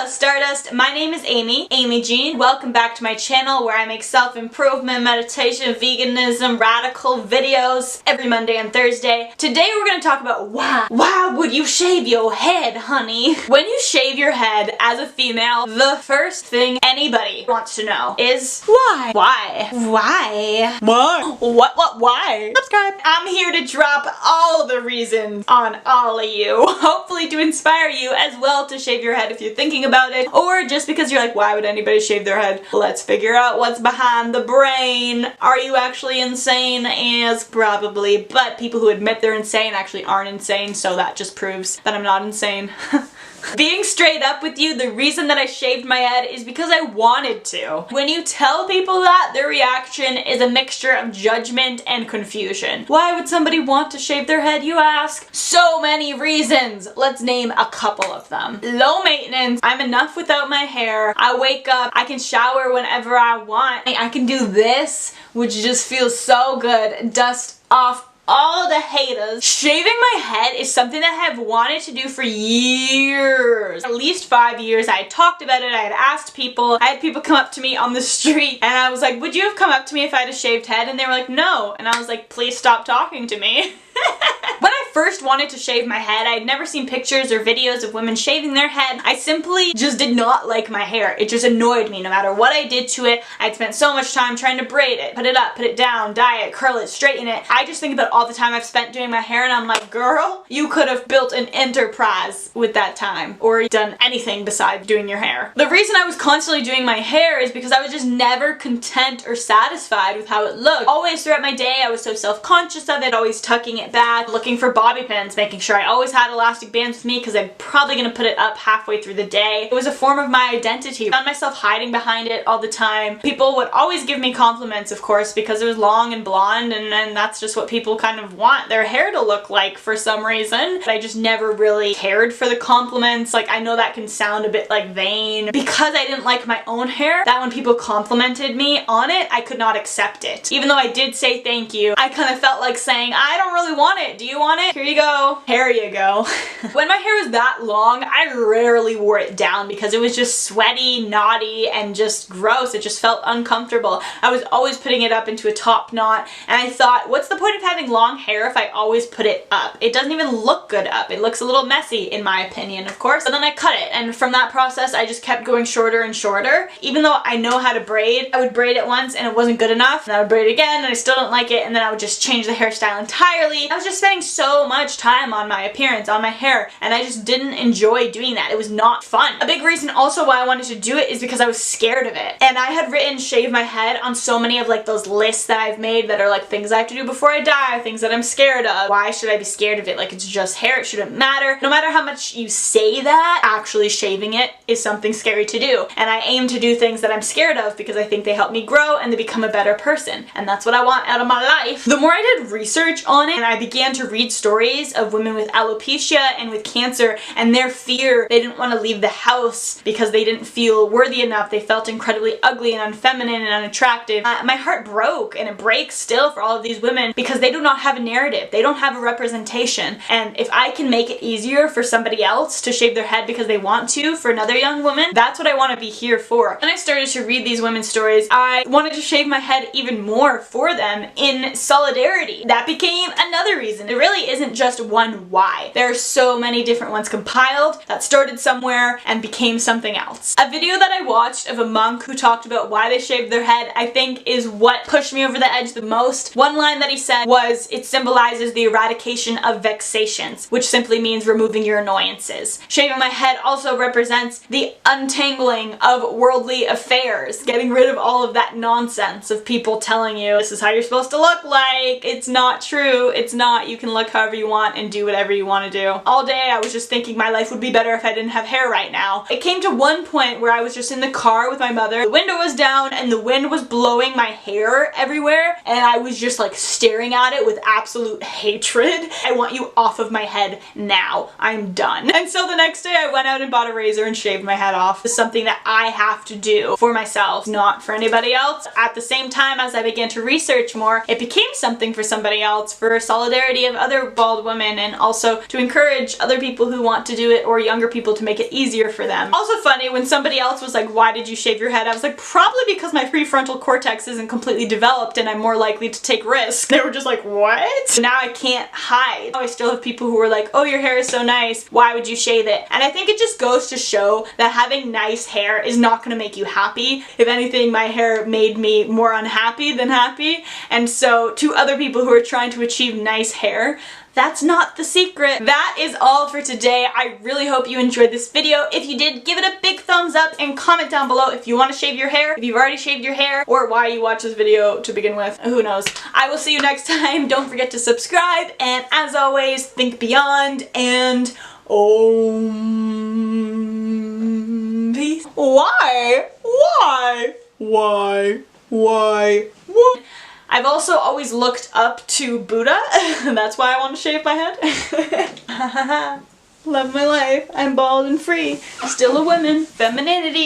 Hello Stardust, my name is Amy Jean. Welcome back to my channel where I make self-improvement, meditation, veganism, radical videos every Monday and Thursday. Today we're going to talk about why. Why would you shave your head, honey? When you shave your head as a female, the first thing anybody wants to know is why? Why? Why? Why? Why? Subscribe. I'm here to drop all the reasons on all of you. Hopefully to inspire you as well to shave your head if you're thinking about it, or just because you're like, why would anybody shave their head? Let's figure out what's behind the brain. Are you actually insane? Yes, probably, but people who admit they're insane actually aren't insane, so that just proves that I'm not insane. Being straight up with you, the reason that I shaved my head is because I wanted to. When you tell people that, their reaction is a mixture of judgment and confusion. Why would somebody want to shave their head, you ask? So many reasons. Let's name a couple of them. Low maintenance. I'm enough without my hair. I wake up, I can shower whenever I want. I can do this, which just feels so good. Dust off all the haters. Shaving my head is something that I've wanted to do for years. At least 5 years. I had talked about it, I had asked people, I had people come up to me on the street and I was like, would you have come up to me if I had a shaved head? And they were like, no. And I was like, please stop talking to me. When I first wanted to shave my head, I had never seen pictures or videos of women shaving their head. I simply just did not like my hair. It just annoyed me no matter what I did to it. I'd spent so much time trying to braid it, put it up, put it down, dye it, curl it, straighten it. I just think about all the time I've spent doing my hair and I'm like, girl, you could have built an enterprise with that time or done anything besides doing your hair. The reason I was constantly doing my hair is because I was just never content or satisfied with how it looked. Always throughout my day, I was so self-conscious of it, always tucking it back, looking for bobby pins, making sure I always had elastic bands with me because I'm probably going to put it up halfway through the day. It was a form of my identity. I found myself hiding behind it all the time. People would always give me compliments, of course, because it was long and blonde, and that's just what people kind of want their hair to look like for some reason. But I just never really cared for the compliments. Like, I know that can sound a bit like vain. Because I didn't like my own hair, that when people complimented me on it, I could not accept it. Even though I did say thank you, I kind of felt like saying, I don't really want it. Do you want it? Here you go. Here you go. When my hair was that long, I rarely wore it down because it was just sweaty, knotty, and just gross. It just felt uncomfortable. I was always putting it up into a top knot, and I thought, what's the point of having long hair if I always put it up? It doesn't even look good up. It looks a little messy, in my opinion, of course. But then I cut it, and from that process, I just kept going shorter and shorter. Even though I know how to braid, I would braid it once and it wasn't good enough, and I would braid it again, and I still didn't like it, and then I would just change the hairstyle entirely. I was just spending so much time on my appearance, on my hair, and I just didn't enjoy doing that. It was not fun. A big reason also why I wanted to do it is because I was scared of it. And I had written shave my head on so many of like those lists that I've made that are like things I have to do before I die, things that I'm scared of. Why should I be scared of it? Like, it's just hair, it shouldn't matter. No matter how much you say that, actually shaving it is something scary to do. And I aim to do things that I'm scared of because I think they help me grow and to become a better person. And that's what I want out of my life. The more I did research on it and I began to read stories of women with alopecia and with cancer and their fear, they didn't want to leave the house because they didn't feel worthy enough. They felt incredibly ugly and unfeminine and unattractive. My heart broke, and it breaks still for all of these women because they do not have a narrative. They don't have a representation. And if I can make it easier for somebody else to shave their head because they want to for another young woman, that's what I want to be here for. When I started to read these women's stories, I wanted to shave my head even more for them in solidarity. That became another reason. It really isn't just one why. There are so many different ones compiled that started somewhere and became something else. A video that I watched of a monk who talked about why they shaved their head, I think is what pushed me over the edge the most. One line that he said was, it symbolizes the eradication of vexations, which simply means removing your annoyances. Shaving my head also represents the untangling of worldly affairs, getting rid of all of that nonsense of people telling you this is how you're supposed to look like. It's not true. It's not. You can look however you want and do whatever you want to do. All day I was just thinking my life would be better if I didn't have hair right now. It came to one point where I was just in the car with my mother. The window was down and the wind was blowing my hair everywhere, and I was just like staring at it with absolute hatred. I want you off of my head now. I'm done. And so the next day I went out and bought a razor and shaved my head off. It's something that I have to do for myself, not for anybody else. At the same time, as I began to research more, it became something for somebody else, for solidarity solidarity of other bald women, and also to encourage other people who want to do it, or younger people, to make it easier for them. Also funny, when somebody else was like, why did you shave your head? I was like, probably because my prefrontal cortex isn't completely developed and I'm more likely to take risks. They were just like, what? Now I can't hide. I still have people who were like, oh, your hair is so nice, why would you shave it? And I think it just goes to show that having nice hair is not gonna make you happy. If anything, my hair made me more unhappy than happy. And so to other people who are trying to achieve nice hair, that's not the secret. That is all for today. I really hope you enjoyed this video. If you did, give it a big thumbs up and comment down below if you want to shave your hair, if you've already shaved your hair, or why you watch this video to begin with. Who knows? I will see you next time. Don't forget to subscribe, and as always, think beyond and OM. Peace. Why? I've also always looked up to Buddha. That's why I want to shave my head. Love my life. I'm bald and free. Still a woman. Femininity.